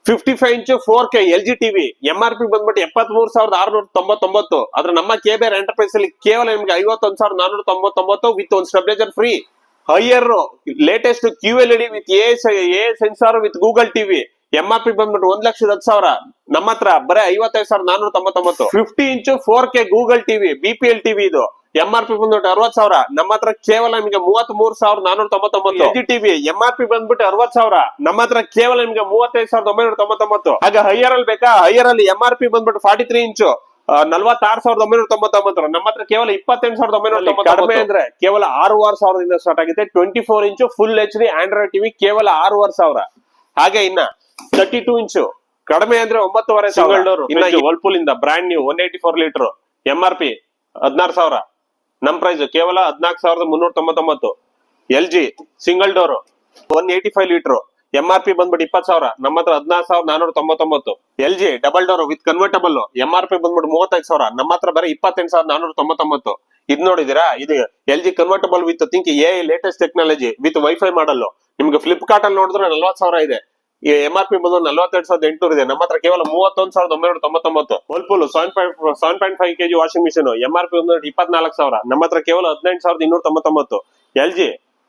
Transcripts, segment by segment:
55 inch 4K LG TV MRP ಬಂದ್ಬಿಟ್ಟು 73,699. ಆದ್ರೆ ನಮ್ಮ KBR ಎಂಟರ್ಪ್ರೈಸ್ ಅಲ್ಲಿ ಕೇವಲ ನಿಮ್ಗೆ 51,499 ವಿತ್ ಒಂದು stabiliser free. Haier latest QLED with a sensor with Google TV MRP ಬಂದ್ಬಿಟ್ಟು 1,10,000. ನಮ್ಮ ಹತ್ರ ಬರೀ 55,499. 50 inch 4K Google TV BPL TV ಇದು MRP ಬಂದ್ಬಿಟ್ಟು 60,000. ನಮ್ಮ ಹತ್ರ ಕೇವಲ ನಿಮಗೆ 33,499. LG ಟಿವಿ MRP ಬಂದ್ಬಿಟ್ಟು 60,000. ನಮ್ಮ ಹತ್ರ ಕೇವಲ ನಿಮಗೆ 35,999. ಹಾಗೆ ಹೈಯರ್ ಅಲ್ಲಿ ಬೇಕಾ? ಹೈಯರ್ ಅಲ್ಲಿ MRP ಬಂದ್ಬಿಟ್ಟು 43 ಇಂಚು 46,999. ನಮ್ಮ ಹತ್ರ ಕೇವಲ 28,999. ಕಡಿಮೆ ಅಂದ್ರೆ ಕೇವಲ 6,500 ಸ್ಟಾರ್ಟ್ ಆಗುತ್ತೆ. 24 ಇಂಚು ಫುಲ್ HD ಆಂಡ್ರಾಯ್ಡ್ ಟಿವಿ ಕೇವಲ 6,500. ಹಾಗೆ ಇನ್ನ 32 ಇಂಚು ಕಡಿಮೆ ಅಂದ್ರೆ 9,500. ಇನ್ನ ವರ್ಲ್ಪೂಲ್ ಇಂದ ಬ್ರಾಂಡ್ ನ್ಯೂ 184 ಲೀಟರ್ MRP 16,000. ನಮ್ ಪ್ರೈಸ್ ಕೇವಲ 14,399. LG single door 185 litre MRP ಬಂದ್ಬಿಟ್ಟು 20,000. ನಮ್ಮ ಹತ್ರ 14,499. LG double door with convertible MRP ಬಂದ್ಬಿಟ್ಟು 35,000. ನಮ್ಮ ಹತ್ರ ಬರೀ 28,499. ಇದ್ ನೋಡಿದಿರಾ? ಇದು LG convertible with think AI latest technology with wifi model. ನಿಮ್ಗೆ ಫ್ಲಿಪ್ಕಾರ್ಟ್ ಅಲ್ಲಿ ನೋಡಿದ್ರೆ 40,000 ಇದೆ. ಈ MRP ಬಂದು 42,800 ಇದೆ. ನಮ್ಮ ಹತ್ರ ಕೇವಲ 31,999. Whirlpool 7.5 kg washing machine MRP ಬಂದು 24,000. ನಮ್ಮ ಹತ್ರ ಕೇವಲ 18,299. LG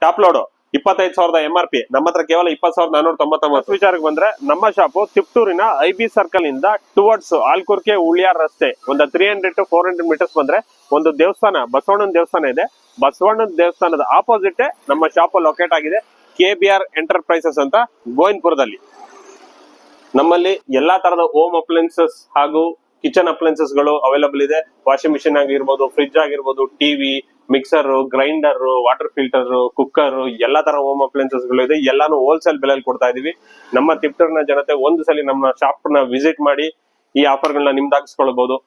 top load 25,000 MRP. ನಮ್ಮ ಹತ್ರ ಕೇವಲ 20,499. ವಿಚಾರಕ್ಕೆ ಬಂದ್ರೆ ನಮ್ಮ ಶಾಪ್ ತಿಪ್ಟೂರಿನ IB ಸರ್ಕಲ್ ಇಂದ ಟುವರ್ಡ್ಸ್ ಆಲ್ಕೂರ್ಕೆ ಉಳಿಯಾರ್ ರಸ್ತೆ ಒಂದು 300 to 400 ಮೀಟರ್ಸ್ ಬಂದ್ರೆ ಒಂದು ದೇವಸ್ಥಾನ, ಬಸವಣ್ಣನ ದೇವಸ್ಥಾನ ಇದೆ. ಬಸವಣ್ಣನ ದೇವಸ್ಥಾನದ ಆಪೋಸಿಟ್ ನಮ್ಮ ಶಾಪ್ ಲೊಕೇಟ್ ಆಗಿದೆ. KBR ಎಂಟರ್ಪ್ರೈಸಸ್ ಅಂತ ಗೋವಿಂದಪುರದಲ್ಲಿ. ನಮ್ಮಲ್ಲಿ ಎಲ್ಲಾ ತರದ ಹೋಮ್ ಅಪ್ಲೈನ್ಸಸ್ ಹಾಗೂ ಕಿಚನ್ ಅಪ್ಲೈನ್ಸಸ್ ಗಳು ಅವೈಲಬಲ್ ಇದೆ. ವಾಷಿಂಗ್ ಮಿಷಿನ್ ಆಗಿರ್ಬೋದು, ಫ್ರಿಡ್ಜ್ ಆಗಿರ್ಬೋದು, TV, mixer, grinder, water filter, cooker, ಎಲ್ಲಾ ತರ ಹೋಮ್ ಅಪ್ಲೈನ್ಸಸ್ ಗಳು ಇದೆ. ಎಲ್ಲಾನು ಹೋಲ್ಸೇಲ್ ಬೆಲೆಯಲ್ಲಿ ಕೊಡ್ತಾ ಇದೀವಿ. ನಮ್ಮ ತಿಪ್ಟೂರಿನ ಜನತೆ ಒಂದು ಸಲ ನಮ್ಮ ಶಾಪ್ ನ ವಿಸಿಟ್ ಮಾಡಿ ಈ ಆಫರ್ ಗಳನ್ನ ನಿಮ್ದಾಗಿಸ್ಕೊಳ್ಬಹುದು.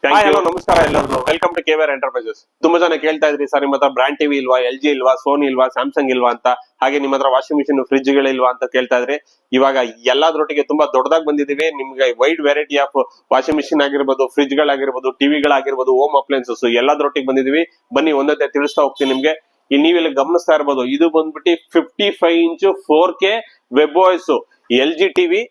ಹಲೋ ನಮಸ್ಕಾರ ಎಲ್ಲರಿಗೂ, ವೆಲ್ಕಮ್ ಟು KBR ಎಂಟರ್ಪ್ರೈಸಸ್. ತುಂಬಾ ಜನ ಕೇಳ್ತಾ ಇದ್ರಿ, ಸರ್ ನಿಮ್ಮ ಹತ್ರ ಬ್ರಾಂಡ್ ಟಿವಿ ಇಲ್ವಾ, LG ಇಲ್ವಾ, ಸೋನಿ ಇಲ್ವಾ, ಸ್ಯಾಮ್ಸಂಗ್ ಇಲ್ವಾ ಅಂತ. ಹಾಗೆ ನಿಮ್ಮ ಹತ್ರ ವಾಷಿಂಗ್ ಮಿಷಿನ್, ಫ್ರಿಡ್ಜ್ ಗಳಿಲ್ವಾ ಅಂತ ಕೇಳ್ತಾ ಇದ್ರಿ. ಇವಾಗ ಎಲ್ಲದರೊಟ್ಟಿಗೆ ತುಂಬಾ ದೊಡ್ಡದಾಗಿ ಬಂದಿದೀವಿ. ನಿಮ್ಗೆ wide variety of washing machine ಆಗಿರ್ಬೋದು, ಫ್ರಿಡ್ಜ್ ಗಳಾಗಿರ್ಬೋದು, ಟಿವಿಗಳಾಗಿರ್ಬೋದು, ಹೋಮ್ ಅಪ್ಲೈನ್ಸಸ್ ಎಲ್ಲದರೊಟ್ಟಿಗೆ ಬಂದಿದೀವಿ. ಬನ್ನಿ ಒಂದೊಂದೇ ತಿಳಿಸ್ತಾ ಹೋಗ್ತೀನಿ ನಿಮ್ಗೆ. ನೀವಿಲ್ಲಿ ಗಮನಿಸ್ತಾ ಇರ್ಬೋದು, ಇದು ಬಂದ್ಬಿಟ್ಟು 55 inch 4K web voice LG TV.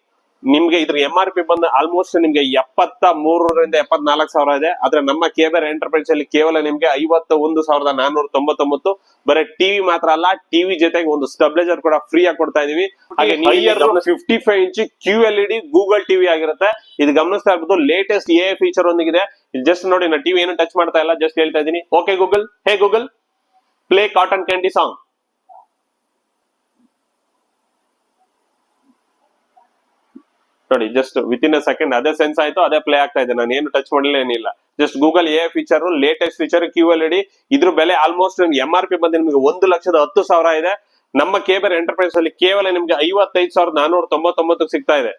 ನಿಮ್ಗೆ ಇದ್ರ MRP ಬಂದು ಆಲ್ಮೋಸ್ಟ್ ನಿಮ್ಗೆ 73,000 ರಿಂದ 74,000 ಇದೆ. ಆದ್ರೆ ನಮ್ಮ KBR ಎಂಟರ್ಪ್ರೈಸ್ ಅಲ್ಲಿ ಕೇವಲ ನಿಮ್ಗೆ 51,499. ಬರೀ ಟಿವಿ ಮಾತ್ರ ಅಲ್ಲ, ಟಿವಿ ಜೊತೆಗೆ ಒಂದು ಸ್ಟೆಬಿಲೈಸರ್ ಕೂಡ ಫ್ರೀ ಆಗಿ ಕೊಡ್ತಾ ಇದೀವಿ. ಹಾಗೆ 55 ಇಂಚ್ QLED ಗೂಗಲ್ ಟಿವಿ ಆಗಿರುತ್ತೆ. ಇದು ಗಮನಿಸ್ತಾ ಇರ್ಬೋದು, ಲೇಟೆಸ್ಟ್ AI ಫೀಚರ್ ಒಂದಿಗಿದೆ. ಜಸ್ಟ್ ನೋಡಿ, ನಾನು ಟಿವಿ ಏನು ಟಚ್ ಮಾಡ್ತಾ ಇಲ್ಲ, ಜಸ್ಟ್ ಹೇಳ್ತಾ ಇದೀನಿ. Okay Google, hey Google play cotton candy song. ನೋಡಿ, just with in a second ಅದೇ ಸೆನ್ಸ್ ಆಯ್ತು, ಅದೇ ಪ್ಲೇ ಆಗ್ತಾ ಇದೆ. ನಾನು ಏನು ಟಚ್ ಮಾಡಲಿಲ್ಲ, ಏನಿಲ್ಲ. Just Google AI feature, latest feature QLED. ಇದ್ರ ಬೆಲೆ ಆಲ್ಮೋಸ್ಟ್ MRP ಬಂದು ನಿಮ್ಗೆ 1,10,000 ಇದೆ. ನಮ್ಮ KBR ಎಂಟರ್ಪ್ರೈಸ್ ಅಲ್ಲಿ ಕೇವಲ ನಿಮ್ಗೆ 55,499 ಸಿಗ್ತಾ ಇದೆ.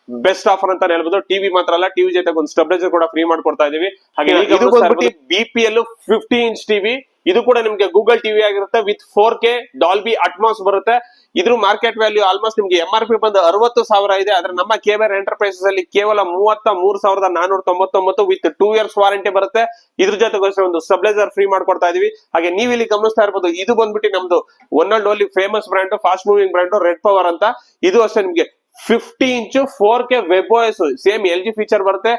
ಬೆಸ್ಟ್ ಆಫರ್ ಅಂತ ಹೇಳ್ಬೋದು. ಟಿವಿ ಮಾತ್ರ ಅಲ್ಲ, ಟಿವಿ ಜೊತೆಗೆ ಒಂದು ಸ್ಟೆಬಿಲೈಸರ್ ಕೂಡ ಫ್ರೀ ಮಾಡ್ಕೊಡ್ತಾ ಇದೀವಿ. ಹಾಗೆ ಇದು ಬಂದ್ಬಿಟ್ಟು BPL 50 ಇಂಚ್ ಟಿವಿ. ಇದು ಕೂಡ ನಿಮ್ಗೆ ಗೂಗಲ್ ಟಿವಿ ಆಗಿರುತ್ತೆ ವಿತ್ 4K ಡಾಲ್ಬಿ ಅಟ್ಮಾಸ್ ಬರುತ್ತೆ. ಇದ್ರ ಮಾರ್ಕೆಟ್ ವ್ಯಾಲ್ಯೂ ಆಲ್ಮೋಸ್ಟ್ ನಿಮ್ಗೆ MRP ಬಂದು 60,000 ಇದೆ. ಆದ್ರೆ ನಮ್ಮ KBR ಎಂಟರ್ಪ್ರೈಸಸ್ ಅಲ್ಲಿ ಕೇವಲ 33,499 ವಿತ್ 2 years ವಾರಂಟಿ ಬರುತ್ತೆ. ಇದ್ರ ಜೊತೆಗೆ ಒಂದು ಸ್ಟೆಬಿಲೈಸರ್ ಫ್ರೀ ಮಾಡ್ಕೊಡ್ತಾ ಇದೀವಿ. ಹಾಗೆ ನೀವು ಇಲ್ಲಿ ಗಮನಿಸ್ತಾ ಇರ್ಬೋದು, ಇದು ಬಂದ್ಬಿಟ್ಟು ನಮ್ದು one and only famous brand, fast moving brand red power ಅಂತ. ಇದು ಅಷ್ಟೇ ನಿಮ್ಗೆ 50 inch 4K web voice same LG feature ಬರುತ್ತೆ.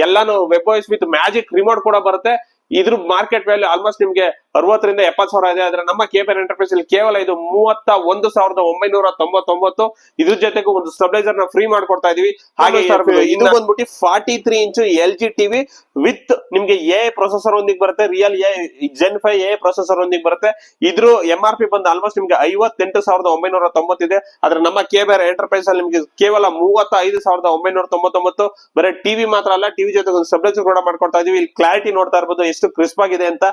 ಎಲ್ಲಾನು web voice with magic remote ಕೂಡ ಬರುತ್ತೆ. ಇದ್ರ ಮಾರ್ಕೆಟ್ ವ್ಯಾಲ್ಯೂ ಆಲ್ಮೋಸ್ಟ್ ನಿಮ್ಗೆ 60,000 ರಿಂದ 70,000 ಇದೆ. ಆದ್ರೆ ನಮ್ಮ KBR ಎಂಟರ್ಪ್ರೈಸ್ ಅಲ್ಲಿ ಕೇವಲ ಇದು 31,999. ಇದ್ರ ಜೊತೆಗೂ ಒಂದು ಸ್ಟೆಬಿಲೈಸರ್ ನ ಫ್ರೀ ಮಾಡ್ಕೊಡ್ತಾ ಇದೀವಿ. ಹಾಗೆ ಇದು ಬಂದ್ಬಿಟ್ಟು 43 ಇಂಚ್ LG ಟಿವಿ ವಿತ್ ನಿಮ್ಗೆ AI ಪ್ರೊಸೆಸರ್ ಒಂದಿಗೆ ಬರುತ್ತೆ. ರಿಯಲ್ Gen 5 AI ಪ್ರೊಸೆಸರ್ ಒಂದಿಗೆ ಬರುತ್ತೆ. ಇದ್ರ MRP ಬಂದು ಆಲ್ಮೋಸ್ಟ್ ನಿಮ್ಗೆ 58,990 ಇದೆ. ಆದ್ರೆ ನಮ್ಮ KBR ಎಂಟರ್ಪ್ರೈಸ್ ಅಲ್ಲಿ ನಿಮ್ಗೆ ಕೇವಲ 35,999. ಬರೀ ಟಿವಿ ಮಾತ್ರ ಅಲ್ಲ, ಟಿವಿ ಜೊತೆಗೆ ಒಂದು ಸ್ಟೆಬಿಲೈಸರ್ ಕೂಡ ಮಾಡ್ಕೊಡ್ತಾ ಇದೀವಿ. ಇಲ್ಲಿ ಕ್ಲಾರಿಟಿ ನೋಡ್ತಾ ಇರ್ಬೋದು ಎಷ್ಟು ಕ್ರಿಸ್ಪ್ ಆಗಿದೆ ಅಂತ.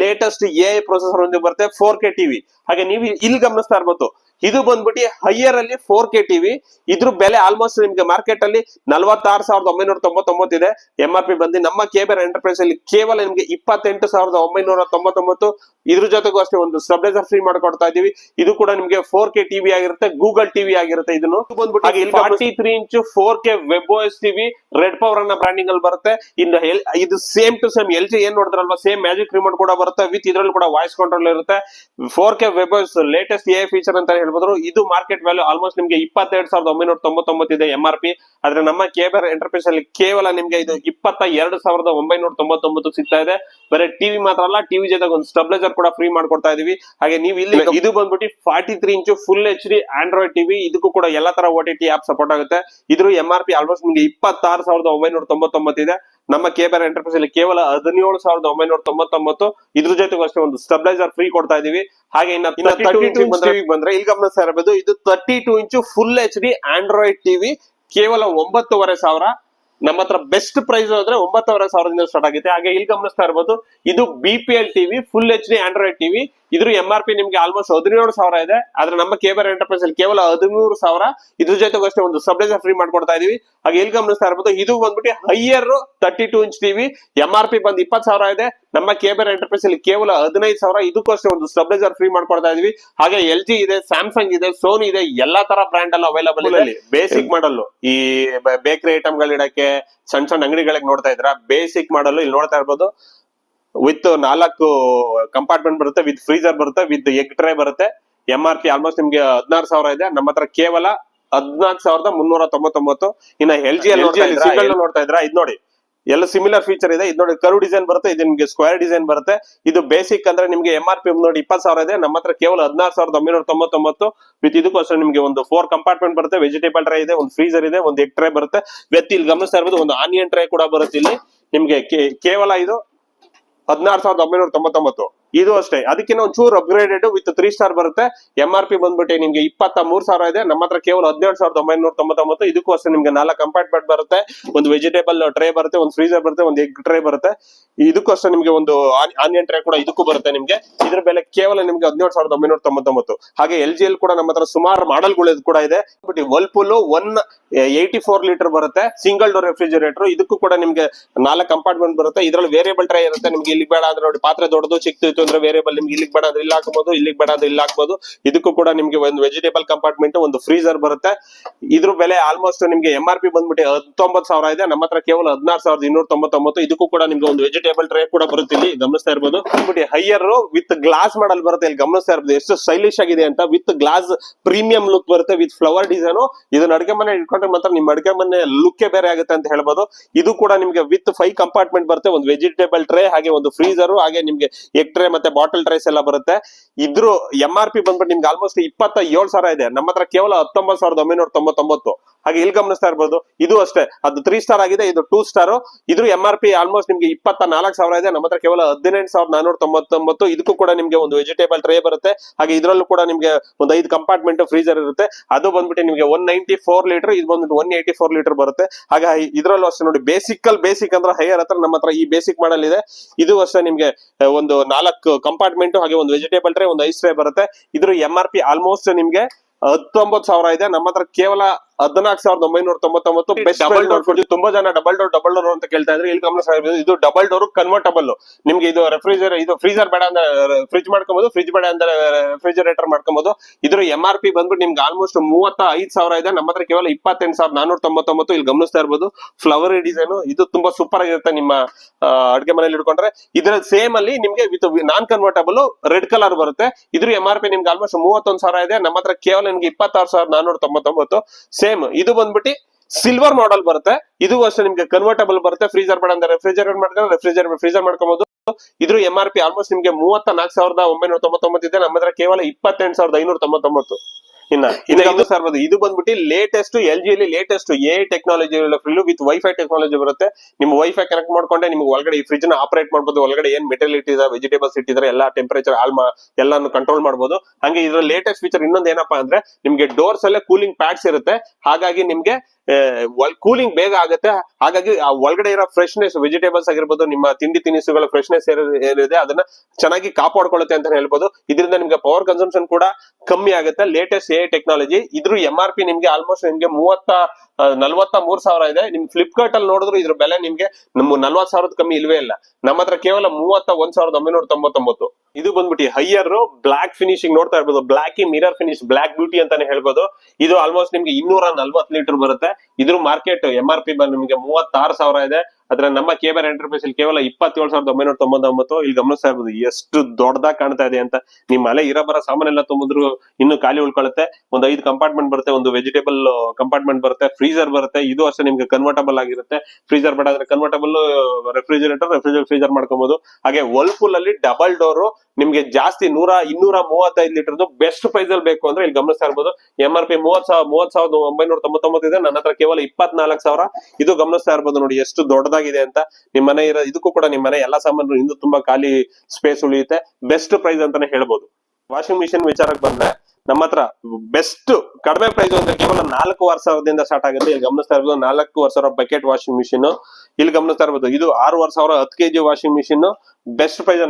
ಲೇಟೆಸ್ಟ್ AI ಪ್ರೊಸೆಸರ್ ಒಂದು ಬರುತ್ತೆ 4K ಟಿವಿ. ಹಾಗೆ ನೀವು ಇಲ್ಲಿ ಗಮನಿಸ್ತಾ ಇರ್ಬೋದು, ಇದು ಬಂದ್ಬಿಟ್ಟು ಹೈಯರ್ ಅಲ್ಲಿ 4K ಟಿವಿ. ಇದ್ರ ಬೆಲೆ ಆಲ್ಮೋಸ್ಟ್ ನಿಮ್ಗೆ ಮಾರ್ಕೆಟ್ ಅಲ್ಲಿ 46,999 ಇದೆ. MRP ಬಂದು ನಮ್ಮ KBR ಎಂಟರ್ಪ್ರೈಸ್ ಅಲ್ಲಿ ಕೇವಲ ನಿಮ್ಗೆ 28,999. ಇದ್ರ ಜೊತೆಗೂ ಅಷ್ಟೇ ಒಂದು ಸ್ಟೆಬಿಲೈಸರ್ ಫ್ರೀ ಮಾಡ್ಕೊಡ್ತಾ ಇದೀವಿ. ಇದು ಕೂಡ ನಿಮ್ಗೆ 4K ಟಿವಿ ಆಗಿರುತ್ತೆ, ಗೂಗಲ್ ಟಿವಿ ಆಗಿರುತ್ತೆ. ಇದನ್ನು ಬಂದ್ಬಿಟ್ಟು 43 inch 4K web OS TV red power ಅನ್ನ ಬ್ರಾಂಡಿಂಗ್ ಅಲ್ಲಿ ಬರುತ್ತೆ. ಇನ್ನು ಇದು ಸೇಮ್ ಟು ಸೇಮ್ LG ಏನ್ ನೋಡಿದ್ರಲ್ವಾ, ಸೇಮ್ ಮ್ಯಾಜಿಕ್ ರಿಮೋಟ್ ಕೂಡ ಬರುತ್ತೆ ವಿತ್ ಇದ್ರಲ್ಲಿ ಕೂಡ ವಾಯ್ಸ್ ಕಂಟ್ರೋಲ್ ಇರುತ್ತೆ. 4K web OS latest AI feature ಅಂತ ಹೇಳ್ಬೋದು. ಇದು ಮಾರ್ಕೆಟ್ ವ್ಯಾಲ್ಯೂ ಆಲ್ಮೋಸ್ಟ್ ನಿಮ್ಗೆ 22,999 ಇದೆ MRP. ಆದ್ರೆ ನಮ್ಮ ಕೇಬರ್ ಎಂಟರ್ಪ್ರೈಸ್ ಅಲ್ಲಿ ಕೇವಲ ನಿಮ್ಗೆ ಇದು 22,999 ಸಿಗ್ತಾ ಇದೆ. ಬರೀ ಟಿವಿ ಮಾತ್ರ ಅಲ್ಲ, ಟಿವಿ ಜೊತೆಗೆ ಒಂದು ಸ್ಟೆಬಿಲೈಸರ್ ಕೂಡ ಫ್ರೀ ಮಾಡ್ಕೊಡ್ತಾ ಇದೀವಿ. ಹಾಗೆ ನೀವು ಇಲ್ಲಿ ಇದು ಬಂದ್ಬಿಟ್ಟು 43 ಇಂಚು ಫುಲ್ HD ಆಂಡ್ರಾಯ್ಡ್ ಟಿವಿ. ಇದಕ್ಕೂ ಕೂಡ ಎಲ್ಲಾ ತರ OTT ಆಪ್ ಸಪೋರ್ಟ್ ಆಗುತ್ತೆ. ಇದ್ರ MRP ಆಲ್ಮೋಸ್ಟ್ ನಿಮ್ಗೆ 26,999 ಇದೆ. ನಮ್ಮ ಕೇಬರ್ ಎಂಟರ್ಪ್ರೈಸ್ ಅಲ್ಲಿ ಕೇವಲ 17,999. ಇದ್ರ ಜೊತೆಗೂ ಅಷ್ಟೇ ಒಂದು ಸ್ಟೆಬಿಲೈಸರ್ ಫ್ರೀ ಕೊಡ್ತಾ ಇದೀವಿ. ಹಾಗೆ ಇನ್ನ 32 ಇಂಚ್ ಬಂದ್ರೆ ಇಲ್ಲಿ ಗಮನಿಸ್ತಾ ಇರಬಹುದು, ಇದು 32 ಇಂಚು ಫುಲ್ HD ಆಂಡ್ರಾಯ್ಡ್ ಟಿವಿ ಕೇವಲ 9,500. ನಮ್ಮ ಹತ್ರ ಬೆಸ್ಟ್ ಪ್ರೈಸ್ ಅಂದ್ರೆ 9,500 ಸ್ಟಾರ್ಟ್ ಆಗಿದೆ. ಹಾಗೆ ಇಲ್ಲಿ ಗಮನಿಸ್ತಾ ಇರಬಹುದು, ಇದು BPL TV full HD Android TV. ಇದ್ರ MRP ನಿಮ್ಗೆ ಆಲ್ಮೋಸ್ಟ್ 17,000 ಇದೆ. ಆದ್ರೆ ನಮ್ಮ ಕೇಬರ್ ಎಂಟರ್ಪ್ರೈಸ್ ಅಲ್ಲಿ ಕೇವಲ 13,000. ಇದ್ರ ಜೊತೆಗೂ ಅಷ್ಟೇ ಒಂದು ಸ್ಟೆಬಿಲೈಸರ್ ಫ್ರೀ ಮಾಡ್ಕೊಡ್ತಾ ಇದೀವಿ. ಹಾಗೆ ಇಲ್ಲಿ ಗಮನಿಸ್ತಾ ಇರಬಹುದು, ಇದು ಬಂದ್ಬಿಟ್ಟು ಹೈಯರ್ 32 ಇಂಚ್ ಟಿವಿ. MRP ಬಂದು 20,000 ಇದೆ. ನಮ್ಮ ಕೇಬರ್ ಎಂಟರ್ಪ್ರೈಸ್ ಅಲ್ಲಿ ಕೇವಲ 15,000. ಇದಕ್ಕೂ ಅಷ್ಟೇ ಒಂದು ಸ್ಟೆಬಿಲೈಸರ್ ಫ್ರೀ ಮಾಡ್ಕೊಡ್ತಾ ಇದೀವಿ. ಹಾಗೆ LG ಇದೆ, ಸ್ಯಾಮ್ಸಂಗ್ ಇದೆ, ಸೋನಿ ಇದೆ, ಎಲ್ಲಾ ತರ ಬ್ರ್ಯಾಂಡ್ ಎಲ್ಲ ಅವೈಲಬಲ್ ಇದೆ. ಬೇಸಿಕ್ ಮಾಡಲ್ ಈ ಬೇಕರಿ ಐಟಮ್ ಗಳು ಇಡಕ್ಕೆ ಸಣ್ಣ ಸಣ್ಣ ಅಂಗಡಿಗಳಿಗೆ ನೋಡ್ತಾ ಇದ್ರ, ಬೇಸಿಕ್ ಮಾಡಲ್ ಇಲ್ಲಿ ನೋಡ್ತಾ ಇರ್ಬೋದು. ವಿತ್ 4 ಕಂಪಾರ್ಟ್ಮೆಂಟ್ ಬರುತ್ತೆ, ವಿತ್ ಫ್ರೀಜರ್ ಬರುತ್ತೆ, ವಿತ್ ಎಗ್ ಟ್ರೇ ಬರುತ್ತೆ. MRP ಆಲ್ಮೋಸ್ಟ್ ನಿಮ್ಗೆ 16,000 ಇದೆ. ನಮ್ಮ ಹತ್ರ ಕೇವಲ 14,399. ಇನ್ನ LG ನೋಡ್ತಾ ಇದ್ರ, ಇದು ನೋಡಿ ಎಲ್ಲ ಸಿಮಿಲರ್ ಫೀಚರ್ ಇದೆ. ಇದು ನೋಡಿ ಕರ್ವ್ ಡಿಸೈನ್ ಬರುತ್ತೆ, ಇದು ನಿಮ್ಗೆ ಸ್ಕ್ವೇರ್ ಡಿಸೈನ್ ಬರುತ್ತೆ. ಇದು ಬೇಸಿಕ್ ಅಂದ್ರೆ ನಿಮ್ಗೆ MRP ನೋಡಿ 20,000 ಇದೆ. ನಮ್ಮ ಹತ್ರ ಕೇವಲ 16,999. ವಿತ್ ಇದಕ್ಕೋಸ್ಕರ ನಿಮ್ಗೆ ಒಂದು 4 ಕಂಪಾರ್ಟ್ಮೆಂಟ್ ಬರುತ್ತೆ, ವೆಜಿಟೇಬಲ್ ಟ್ರೇ ಇದೆ, ಒಂದು ಫ್ರೀಜರ್ ಇದೆ, ಒಂದು ಎಗ್ ಟ್ರೇ ಬರುತ್ತೆ. ವಿತ್ ಇಲ್ಲಿ ಗಮನಿಸ್ತಾ ಇರ್ಬೋದು, ಒಂದು ಆನಿಯನ್ ಟ್ರೇ ಕೂಡ ಬರುತ್ತೆ. ಇಲ್ಲಿ ನಿಮ್ಗೆ ಕೇವಲ ಇದು 16,999. ಇದು ಅಷ್ಟೇ, ಅದಕ್ಕಿಂತ ಒಂಚೂರು ಅಪ್ಗ್ರೇಡೆಡ್ ವಿತ್ 3 ಸ್ಟಾರ್ ಬರುತ್ತೆ. MRP ಬಂದ್ಬಿಟ್ಟು ನಿಮ್ಗೆ 23,000 ಇದೆ. ನಮ್ಮ ಹತ್ರ ಕೇವಲ 17,999. ಇದಕ್ಕೂ ಅಷ್ಟೇ ನಿಮ್ಗೆ 4 ಕಂಪಾರ್ಟ್ಮೆಂಟ್ ಬರುತ್ತೆ, ಒಂದು ವೆಜಿಟೇಬಲ್ ಟ್ರೇ ಬರುತ್ತೆ, ಒಂದು ಫ್ರೀಜರ್ ಬರುತ್ತೆ, ಒಂದು ಎಗ್ ಟ್ರೇ ಬರುತ್ತೆ. ಇದಕ್ಕೂ ಅಷ್ಟೇ ನಿಮ್ಗೆ ಒಂದು ಆನಿಯನ್ ಟ್ರೇ ಕೂಡ ಇದಕ್ಕೂ ಬರುತ್ತೆ. ನಿಮ್ಗೆ ಇದ್ರ ಬೆಲೆ ಕೇವಲ ನಿಮ್ಗೆ 17,999. ಹಾಗೆ LG ಅಲ್ಲಿ ಕೂಡ ನಮ್ಮ ಹತ್ರ ಸುಮಾರು ಮಾಡೆಲ್ಗಳು ಕೂಡ ಇದೆ. ಬಟ್ ವರ್ಲ್ಪೂಲ್ 184 ಲೀಟರ್ ಬರುತ್ತೆ, ಸಿಂಗಲ್ ಡೋರ್ ರೆಫ್ರಿಜರೇಟರ್. ಇದಕ್ಕೂ ಕೂಡ ನಿಮ್ಗೆ 4 ಕಂಪಾರ್ಟ್ಮೆಂಟ್ ಬರುತ್ತೆ. ಇದ್ರಲ್ಲಿ ವೇರಿಯಬಲ್ ಟ್ರೇ ಇರುತ್ತೆ. ನಿಮ್ಗೆ ಇಲ್ಲಿ ಬೇಡ ಅಂದ್ರೆ ನೋಡಿ, ಪಾತ್ರೆ ದೊಡ್ಡದು ಚಿಕ್ಕದು ಅಂದ್ರೆ ವೇರಿಯಬಲ್, ನಿಮ್ಗೆ ಇಲ್ಲಿಗೆ ಬೇಡ ಅಂದ್ರೆ ಇಲ್ಲಿ ಹಾಕಬಹುದು, ಇಲ್ಲಿಗೆ ಬೇಡ ಅಂದ್ರೆ ಇಲ್ಲಿ ಹಾಕಬಹುದು. ಇದಕ್ಕೂ ಕೂಡ ನಿಮ್ಗೆ ಒಂದು ವೆಜಿಟೇಬಲ್ ಕಂಪಾರ್ಟ್ಮೆಂಟ್, ಒಂದು ಫ್ರೀಜರ್ ಬರುತ್ತೆ. ಇದ್ರ ಬೆಲೆ ಆಲ್ಮೋಸ್ಟ್ ನಿಮ್ಗೆ MRP ಬಂದ್ಬಿಟ್ಟು 19,000 ಇದೆ. ನಮ್ಮ ಹತ್ರ ಕೇವಲ 16,299. ಇದಕ್ಕೂ ಕೂಡ ನಿಮ್ಗೆ ಒಂದು ವೆಜಿಟೇಬಲ್ ಟ್ರೇ ಕೂಡ ಬರುತ್ತೆ. ಇಲ್ಲಿ ಗಮನಿಸ್ತಾ ಇರ್ಬೋದು, ಹೈಯರ್ ವಿತ್ ಗ್ಲಾಸ್ ಮಾಡಲ್ ಬರುತ್ತೆ. ಇಲ್ಲಿ ಗಮನಿಸ್ತಾ ಇರ್ಬೋದು ಎಷ್ಟು ಸ್ಟೈಲಿಶ್ ಆಗಿದೆ ಅಂತ. ವಿತ್ ಗ್ಲಾಸ್ ಪ್ರೀಮಿಯಂ ಲುಕ್ ಬರುತ್ತೆ, ವಿತ್ ಫ್ಲವರ್ ಡಿಸೈನ್. ಇದನ್ನ ಅಡುಗೆ ಮನೆ ಇಟ್ಕೊಂಡ್ರೆ ಮಾತ್ರ ನಿಮ್ ಅಡುಗೆ ಮನೆ ಲುಕ್ ಬೇರೆ ಆಗುತ್ತೆ ಅಂತ ಹೇಳ್ಬೋದು. ಇದು ಕೂಡ ನಿಮ್ಗೆ ವಿತ್ 5 ಕಂಪಾರ್ಟ್ಮೆಂಟ್ ಬರುತ್ತೆ, ಒಂದು ವೆಜಿಟೇಬಲ್ ಟ್ರೇ, ಹಾಗೆ ಒಂದು ಫ್ರೀಜರ್, ಹಾಗೆ ನಿಮ್ಗೆ ಎಗ್ ಟ್ರೇ ಮತ್ತೆ ಬಾಟಲ್ ಟ್ರೇಸ್ ಎಲ್ಲ ಬರುತ್ತೆ. ಇದ್ರ MRP ಬಂದ್ಬಿಟ್ಟು ನಿಮ್ಗೆ ಆಲ್ಮೋಸ್ಟ್ 27,000 ಇದೆ. ನಮ್ಮ ಹತ್ರ ಕೇವಲ 19,999. ಹಾಗೆ ಇಲ್ಲಿ ಗಮನಿಸ್ತಾ ಇರ್ಬೋದು, ಇದು ಅಷ್ಟೇ, ಅದು 3 ಸ್ಟಾರ್ ಆಗಿದೆ, ಇದು 2 ಸ್ಟಾರ್. ಇದ್ರ MRP ಆಲ್ಮೋಸ್ಟ್ ನಿಮ್ಗೆ 24,000 ಇದೆ. ನಮ್ಮ ಹತ್ರ ಕೇವಲ 18,499. ಇದಕ್ಕೂ ಕೂಡ ನಿಮ್ಗೆ ಒಂದು ವೆಜಿಟೇಬಲ್ ಟ್ರೇ ಬರುತ್ತೆ. ಹಾಗೆ ಇದ್ರಲ್ಲೂ ಕೂಡ ನಿಮ್ಗೆ ಒಂದು 5 ಕಂಪಾರ್ಟ್ಮೆಂಟ್ ಫ್ರೀಜರ್ ಇರುತ್ತೆ. ಅದು ಬಂದ್ಬಿಟ್ಟು ನಿಮ್ಗೆ 194 ಲೀಟರ್, ಇದು ಬಂದ್ಬಿಟ್ಟು 184 ಲೀಟರ್ ಬರುತ್ತೆ. ಹಾಗೆ ಇದ್ರಲ್ಲೂ ಅಷ್ಟೇ ನೋಡಿ, ಬೇಸಿಕ್ ಅಂದ್ರೆ ಹೈಯರ್ ಹತ್ರ ನಮ್ಮ ಹತ್ರ ಈ ಬೇಸಿಕ್ ಮಾಡಲ್ ಇದೆ. ಇದು ಅಷ್ಟೇ ನಿಮ್ಗೆ ಒಂದು 4 ಕಂಪಾರ್ಟ್ಮೆಂಟ್, ಹಾಗೆ ಒಂದು ವೆಜಿಟೇಬಲ್ ಟ್ರೇ, ಒಂದು ಐಸ್ ಟ್ರೇ ಬರುತ್ತೆ. ಇದ್ರ MRP ಆಲ್ಮೋಸ್ಟ್ ನಿಮ್ಗೆ 19,000 ಇದೆ. ನಮ್ಮ ಹತ್ರ ಕೇವಲ 14,999. ಬೆಸ್ಟ್ ಡಬಲ್ ಡೋರ್ ಕೊಡ್ತೀವಿ. ತುಂಬಾ ಜನ ಡಬಲ್ ಡೋರ್ ಅಂತ ಕೇಳ್ತಾ ಇದ್ರೆ, ಇಲ್ಲಿ ಗಮನಿಸ್ತಾ ಇರ್ಬೋದು, ಇದು ಡಬಲ್ ಡೋರ್ ಕನ್ವರ್ಟಬಲ್. ನಿಮ್ಗೆ ಇದು ಇದು ಫ್ರೀಜರ್ ಬೇಡ ಅಂದ್ರೆ ಫ್ರಿಜ್ ಮಾಡ್ಕೊಬಹುದು, ಫ್ರಿಜ್ ಬೇಡ ಅಂದ್ರೆ ರೆಫ್ರಿಜರೇಟರ್ ಮಾಡ್ಕೊಬಹುದು. ಇದ್ರ MRP ಬಂದ್ಬಿಟ್ಟು ನಿಮ್ಗೆ ಆಲ್ಮೋಸ್ಟ್ 35,000 ಇದೆ. ನಮ್ಮ ಹತ್ರ ಕೇವಲ 28,499. ಇಲ್ಲಿ ಗಮನಿಸ್ತಾ ಇರ್ಬೋದು, ಫ್ಲವರ್ ಡಿಸೈನ್. ಇದು ತುಂಬಾ ಸೂಪರ್ ಆಗಿರುತ್ತೆ ನಿಮ್ಮ ಅಡ್ಗೆ ಮನೇಲಿ ಇಟ್ಕೊಂಡ್ರೆ. ಇದ್ರ ಸೇಮ್ ಅಲ್ಲಿ ನಿಮ್ಗೆ with non convertible red colour ಬರುತ್ತೆ. ಇದ್ರ MRP ನಿಮ್ಗೆ ಆಲ್ಮೋಸ್ಟ್ 31,000 ಇದೆ. ನಮ್ಮ ಹತ್ರ ಕೇವಲ ನಿಮ್ಗೆ 26,499. ಸೇಮ್ ಇದು ಬಂದ್ಬಿಟ್ಟು ಸಿಲ್ವರ್ ಮಾಡೆಲ್ ಬರುತ್ತೆ. ಇದು ಅಷ್ಟೇ ನಿಮ್ಗೆ ಕನ್ವರ್ಟಬಲ್ ಬರುತ್ತೆ. ಫ್ರೀಜರ್ ಬೇಡ ಅಂದ್ರೆ ಫ್ರೀಜರ್ ಮಾಡ್ಕೊಬಹುದು. ಇದ್ರ MRP ಆಲ್ಮೋಸ್ಟ್ ನಿಮ್ಗೆ 34,999 ಇದೆ. ನಮ್ಮ ಹತ್ರ ಕೇವಲ 28,599. ಇದು ಬಂದ್ಬಿಟ್ಟು ಲೇಟೆಸ್ಟ್ LG ಅಲ್ಲಿ latest AI technology with wifi technology ಬರುತ್ತೆ. ನಿಮ್ ವೈಫೈ ಕನೆಕ್ಟ್ ಮಾಡ್ಕೊಂಡೆ ನಿಮ್ಗೆ ಒಳಗಡೆ ಈ ಫ್ರಿಜ್ ನ ಆಪರೇಟ್ ಮಾಡಬಹುದು. ಒಳಗಡೆ ಏನ್ ಮೆಟೀರಿಯಲ್ ಇಟ್ಟಿದೆ, ವೆಜಿಟೇಬಲ್ಸ್ ಇಟ್ಟಿದ್ರೆ ಎಲ್ಲಾ ಟೆಂಪರೇಚರ್ ಎಲ್ಲಾನು ಕಂಟ್ರೋಲ್ ಮಾಡಬಹುದು. ಹಂಗೆ ಇದ್ರ ಲೇಟೆಸ್ಟ್ ಫೀಚರ್ ಇನ್ನೊಂದು ಏನಪ್ಪಾ ಅಂದ್ರೆ, ನಿಮ್ಗೆ ಡೋರ್ಸ್ ಅಲ್ಲೇ ಕೂಲಿಂಗ್ ಪ್ಯಾಡ್ಸ್ ಇರುತ್ತೆ. ಹಾಗಾಗಿ ನಿಮ್ಗೆ ಕೂಲಿಂಗ್ ಬೇಗ ಆಗುತ್ತೆ. ಹಾಗಾಗಿ ಆ ಒಳಗಡೆ ಇರೋ ಫ್ರೆಶ್ನೆಸ್, ವೆಜಿಟೇಬಲ್ಸ್ ಆಗಿರ್ಬೋದು, ನಿಮ್ಮ ತಿಂಡಿ ತಿನಿಸುಗಳ ಫ್ರೆಶ್ನೆಸ್ ಏನಿದೆ ಅದನ್ನ ಚೆನ್ನಾಗಿ ಕಾಪಾಡ್ಕೊಳ್ಳುತ್ತೆ ಅಂತ ಹೇಳ್ಬೋದು. ಇದರಿಂದ ನಿಮ್ಗೆ ಪವರ್ ಕನ್ಸಂಪ್ಷನ್ ಕೂಡ ಕಮ್ಮಿ ಆಗುತ್ತೆ. Latest AI technology. ಇದ್ರ MRP ನಿಮ್ಗೆ ಆಲ್ಮೋಸ್ಟ್ ನಿಮ್ಗೆ 43,000 ಇದೆ. ನಿಮ್ ಫ್ಲಿಪ್ಕಾರ್ಟ್ ಅಲ್ಲಿ ನೋಡಿದ್ರು ಇದ್ರ ಬೆಲೆ ನಿಮ್ಗೆ 40,000 ಕಮ್ಮಿ ಇಲ್ವೇ ಇಲ್ಲ. ನಮ್ಮ ಹತ್ರ ಕೇವಲ 31,999. ಇದು ಬಂದ್ಬಿಟ್ಟು ಹೈಯರ್ ಬ್ಲಾಕ್ ಫಿನಿಶಿಂಗ್ ನೋಡ್ತಾ ಇರ್ಬೋದು, black mirror finish, black beauty ಅಂತಾನೆ ಹೇಳ್ಬೋದು. ಇದು ಆಲ್ಮೋಸ್ಟ್ ನಿಮ್ಗೆ 240 ಲೀಟರ್ ಬರುತ್ತೆ. ಇದ್ರ ಮಾರ್ಕೆಟ್ MRP ನಿಮ್ಗೆ 36,000 ಇದೆ. ಆದ್ರೆ ನಮ್ಮ ಕೇಬರ್ ಎಂಟರ್ಪ್ರೈಸ್ ಇಲ್ಲಿ ಕೇವಲ 27,999. ಇಲ್ಲಿ ಗಮನಿಸ್ತಾ ಇರ್ಬೋದು ಎಷ್ಟು ದೊಡ್ಡದಾಗಿ ಕಾಣ್ತಾ ಇದೆ ಅಂತ. ನಿಮ್ ಮನೆ ಇರೋ ಸಾಮಾನೆಲ್ಲ ತುಂಬಿದ್ರು ಇನ್ನು ಖಾಲಿ ಉಳ್ಕೊಳ್ಳುತ್ತೆ. ಒಂದು 5 ಕಂಪಾರ್ಟ್ಮೆಂಟ್ ಬರುತ್ತೆ, ಒಂದು ವೆಜಿಟೇಬಲ್ ಕಂಪಾರ್ಟ್ಮೆಂಟ್ ಬರುತ್ತೆ, ಫ್ರೀಜರ್ ಬರುತ್ತೆ. ಇದು ಅಷ್ಟೇ ನಿಮ್ಗೆ ಕನ್ವರ್ಟಬಲ್ ಆಗಿರುತ್ತೆ. ಫ್ರೀಜರ್ ಬೇಡ ಅಂದ್ರೆ ಕನ್ವರ್ಟಬಲ್ ರೆಫ್ರಿಜರೇಟರ್ ಫ್ರೀಜರ್ ಮಾಡ್ಕೊಬಹುದು. ಹಾಗೆ ವರ್ಲ್ಪೂಲ್ ಅಲ್ಲಿ ಡಬಲ್ ಡೋರ್ ನಿಮ್ಗೆ ಜಾಸ್ತಿ 235 ಲೀಟರ್ದು ಬೆಸ್ಟ್ ಪ್ರೈಸ್ ಅಲ್ಲಿ ಬೇಕು ಅಂದ್ರೆ ಇಲ್ಲಿ ಗಮನಿಸ್ತಾ ಇರ್ಬೋದು. MRP 30,999 ಇದೆ, ನನ್ನ ಹತ್ರ ಕೇವಲ 24,000. ಇದು ಗಮನಿಸ್ತಾ ಇರ್ಬೋದು ನೋಡಿ ಎಷ್ಟು ದೊಡ್ಡದಾಗಿದೆ ಅಂತ. ನಿಮ್ ಮನೆ ಇರೋ ಇದಕ್ಕೂ ಕೂಡ ನಿಮ್ ಮನೆ ಎಲ್ಲಾ ಸಾಮಾನು ಇಂದು ತುಂಬಾ ಖಾಲಿ ಸ್ಪೇಸ್ ಉಳಿಯುತ್ತೆ. ಬೆಸ್ಟ್ ಪ್ರೈಸ್ ಅಂತಾನೆ ಹೇಳ್ಬೋದು. ವಾಷಿಂಗ್ ಮಿಷಿನ್ ವಿಚಾರಕ್ಕೆ ಬಂದ್ರೆ ನಮ್ಮ ಹತ್ರ ಬೆಸ್ಟ್ ಕಡಿಮೆ ಪ್ರೈಸ್ ಅಂದ್ರೆ ಕೇವಲ 4,500 ಸ್ಟಾರ್ಟ್ ಆಗುತ್ತೆ. ಇಲ್ಲಿ ಗಮನಿಸ್ತಾ ಇರ್ಬೋದು 4,500 ಬಕೆಟ್ ವಾಷಿಂಗ್ ಮಿಷಿನ್. ಇಲ್ಲಿ ಗಮನಿಸ್ತಾ ಇರ್ಬೋದು ಇದು 6,500 10 kg washing machine. Best price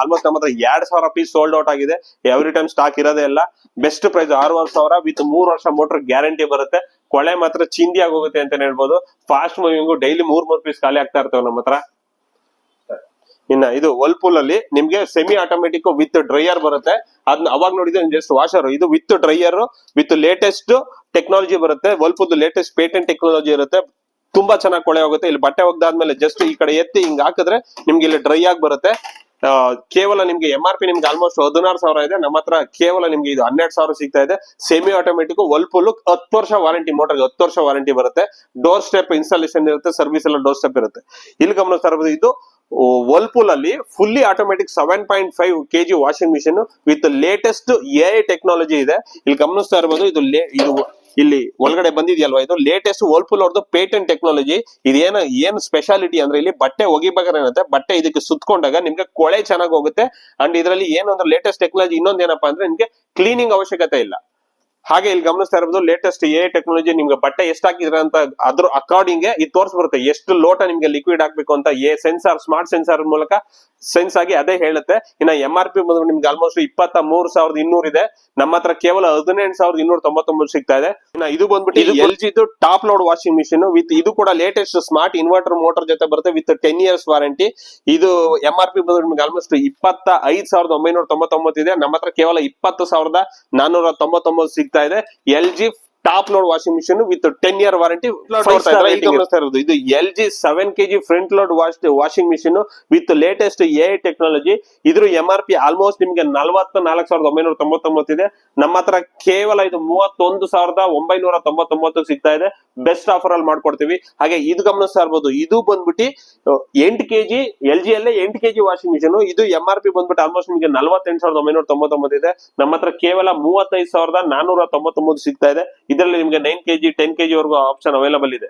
almost ನಮ್ಮ ಹತ್ರ 2,000 ಪೀಸ್ ಸೋಲ್ಡ್ ಔಟ್ ಆಗಿದೆ. ಎವ್ರಿ ಟೈಮ್ ಸ್ಟಾಕ್ ಇರೋದೇ ಇಲ್ಲ. ಬೆಸ್ಟ್ ಪ್ರೈಸ್ 6,500 ವಿತ್ 3 ವರ್ಷ ಮೋಟರ್ ಗ್ಯಾರಂಟಿ ಬರುತ್ತೆ. ಕೊಳೆ ಮಾತ್ರ ಚಿಂದಿ ಆಗೋಗುತ್ತೆ ಅಂತ ಹೇಳ್ಬೋದು. ಫಾಸ್ಟ್ ಮೂವಿಂಗ್ ಡೈಲಿ 3 ಪೀಸ್ ಖಾಲಿ ಆಗ್ತಾ ಇರ್ತವೆ ನಮ್ಮ ಹತ್ರ. ಇನ್ನ ಇದು ವರ್ಲ್ಪೂಲ್ ಅಲ್ಲಿ ನಿಮ್ಗೆ ಸೆಮಿ ಆಟೋಮೆಟಿಕ್ ವಿತ್ ಡ್ರೈಯರ್ ಬರುತ್ತೆ. ಅದನ್ನ ಅವಾಗ ನೋಡಿದ್ರೆ ಜಸ್ಟ್ ವಾಷರ್. ಇದು with dryer with latest technology ಬರುತ್ತೆ. ವರ್ಲ್ಪೂಲ್ ಲೇಟೆಸ್ಟ್ ಪೇಟೆಂಟ್ ಟೆಕ್ನಾಲಜಿ ಇರುತ್ತೆ. ತುಂಬಾ ಚೆನ್ನಾಗಿ ಕೊಳೆ ಹೋಗುತ್ತೆ. ಇಲ್ಲಿ ಬಟ್ಟೆ ಒಗ್ದಾದ್ಮೇಲೆ ಜಸ್ಟ್ ಈ ಕಡೆ ಎತ್ತಿ ಹಿಂಗ್ ಹಾಕಿದ್ರೆ ನಿಮ್ಗೆ ಇಲ್ಲಿ ಡ್ರೈ ಆಗಿ ಬರುತ್ತೆ. ಕೇವಲ ನಿಮ್ಗೆ MRP ನಿಮ್ಗೆ ಆಲ್ಮೋಸ್ಟ್ 16,000 ಇದೆ. ನಮ್ಮ ಹತ್ರ ಕೇವಲ ನಿಮ್ಗೆ ಇದು 12,000 ಸಿಗ್ತಾ ಇದೆ. ಸೆಮಿ ಆಟೋಮೆಟಿಕ್ ವರ್ಲ್ಪೂಲ್ 10 ವರ್ಷ ವಾರಂಟಿ, ಮೋಟರ್ಗೆ 10 ವರ್ಷ ವಾರಂಟಿ ಬರುತ್ತೆ. ಡೋರ್ ಸ್ಟೆಪ್ ಇನ್ಸ್ಟಾಲೇಷನ್ ಇರುತ್ತೆ, ಸರ್ವಿಸ್ ಎಲ್ಲ ಡೋರ್ ಸ್ಟೆಪ್ ಇರುತ್ತೆ. ಇಲ್ಲಿ ಗಮನಿಸ್ತಾ ಇರ್ಬೋದು ಇದು ವರ್ಲ್ಪೂಲ್ ಅಲ್ಲಿ fully automatic 7.5 kg washing machine with latest AI technology ಇದೆ. ಇಲ್ಲಿ ಗಮನಿಸ್ತಾ ಇರ್ಬೋದು ಇದು ಇಲ್ಲಿ ಒಳಗಡೆ ಬಂದಿದೆಯಲ್ವಾ, ಇದು ಲೇಟೆಸ್ಟ್ ವರ್ಲ್ಪೂಲ್ ಅವ್ರದ್ದು ಪೇಟೆಂಟ್ ಟೆಕ್ನಾಲಜಿ. ಏನು ಸ್ಪೆಷಾಲಿಟಿ ಅಂದ್ರೆ ಇಲ್ಲಿ ಬಟ್ಟೆ ಒಗಿಬೇಕಾದ್ರೆ ಏನಂತೆ, ಬಟ್ಟೆ ಇದಕ್ಕೆ ಸುತ್ಕೊಂಡಾಗ ನಿಮ್ಗೆ ಕೊಳೆ ಚೆನ್ನಾಗಿ ಹೋಗುತ್ತೆ. ಅಂಡ್ ಇದರಲ್ಲಿ ಏನಂದ್ರೆ ಲೇಟೆಸ್ಟ್ ಟೆಕ್ನಾಲಜಿ ಇನ್ನೊಂದೇನಪ್ಪಾ ಅಂದ್ರೆ ನಿಮ್ಗೆ ಕ್ಲೀನಿಂಗ್ ಅವಶ್ಯಕತೆ ಇಲ್ಲ. ಹಾಗೆ ಇಲ್ಲಿ ಗಮನಿಸ್ತಾ ಇರ್ಬೋದು ಲೇಟೆಸ್ಟ್ AI ಟೆಕ್ನಾಲಜಿ. ನಿಮ್ಗೆ ಬಟ್ಟೆ ಎಷ್ಟು ಹಾಕಿದ್ರೆ ಅಂತ ಅದ್ರ ಅಕಾರ್ಡಿಂಗ್ ಇದು ತೋರಿಸ್ಬರುತ್ತೆ ಎಷ್ಟು ಲೋಟ ನಿಮ್ಗೆ ಲಿಕ್ವಿಡ್ ಹಾಕ್ಬೇಕು ಅಂತ. ಸೆನ್ಸಾರ್, ಸ್ಮಾರ್ಟ್ ಸೆನ್ಸಾರ್ ಮೂಲಕ ಸೆನ್ಸ್ ಆಗಿ ಅದೇ ಹೇಳುತ್ತೆ. ಇನ್ನ MRP ಬಂದ್ರೆ ನಿಮ್ಗೆ ಆಲ್ಮೋಸ್ಟ್ 23,200 ಇದೆ. ನಮ್ಮ ಹತ್ರ ಕೇವಲ 18,299 ಸಿಗ್ತಾ ಇದೆ. ಇನ್ನ ಇದು ಬಂದ್ಬಿಟ್ಟು LG top load washing machine with ಇದು ಕೂಡ ಲೇಟೆಸ್ಟ್ ಸ್ಮಾರ್ಟ್ ಇನ್ವರ್ಟರ್ ಮೋಟರ್ ಜೊತೆ ಬರುತ್ತೆ ವಿತ್ 10 years ವಾರಂಟಿ. ಇದು MRP ಬಂದ್ರೆ ನಿಮ್ಗೆ ಆಲ್ಮೋಸ್ಟ್ 25,999 ಇದೆ. ನಮ್ಮ ಹತ್ರ ಕೇವಲ 20,499 ಸಿಗ್ತಾ ಇದೆ. LG top load washing machine with 10 year warranty. ಇದು LG 7 kg front load washing machine with latest AI technology. ಇದ್ರ MRP ಆಲ್ಮೋಸ್ಟ್ ನಿಮ್ಗೆ 44,999 ಇದೆ. ನಮ್ಮ ಹತ್ರ ಕೇವಲ ಇದು 31,999 ಸಿಗ್ತಾ ಇದೆ. ಬೆಸ್ಟ್ ಆಫರ್ ಅಲ್ಲಿ ಮಾಡ್ಕೊಡ್ತೀವಿ. ಹಾಗೆ ಇದು ಗಮನಿಸ್ತಾ ಇರ್ಬೋದು ಇದು ಬಂದ್ಬಿಟ್ಟು 8 kg LG ಅಲ್ಲೇ 8 kg ವಾಷಿಂಗ್ ಮಿಷಿನ್. ಇದು MRP ಬಂದ್ಬಿಟ್ಟು ಆಲ್ಮೋಸ್ಟ್ ನಿಮ್ಗೆ 48,999 ಇದೆ. ನಮ್ಮ ಹತ್ರ ಕೇವಲ 35,499 ಸಿಗ್ತಾ ಇದೆ. ಇದರಲ್ಲಿ ನಿಮ್ಗೆ 9 kg 10 kg ವರೆಗೂ ಆಪ್ಷನ್ ಅವೈಲೇಬಲ್ ಇದೆ.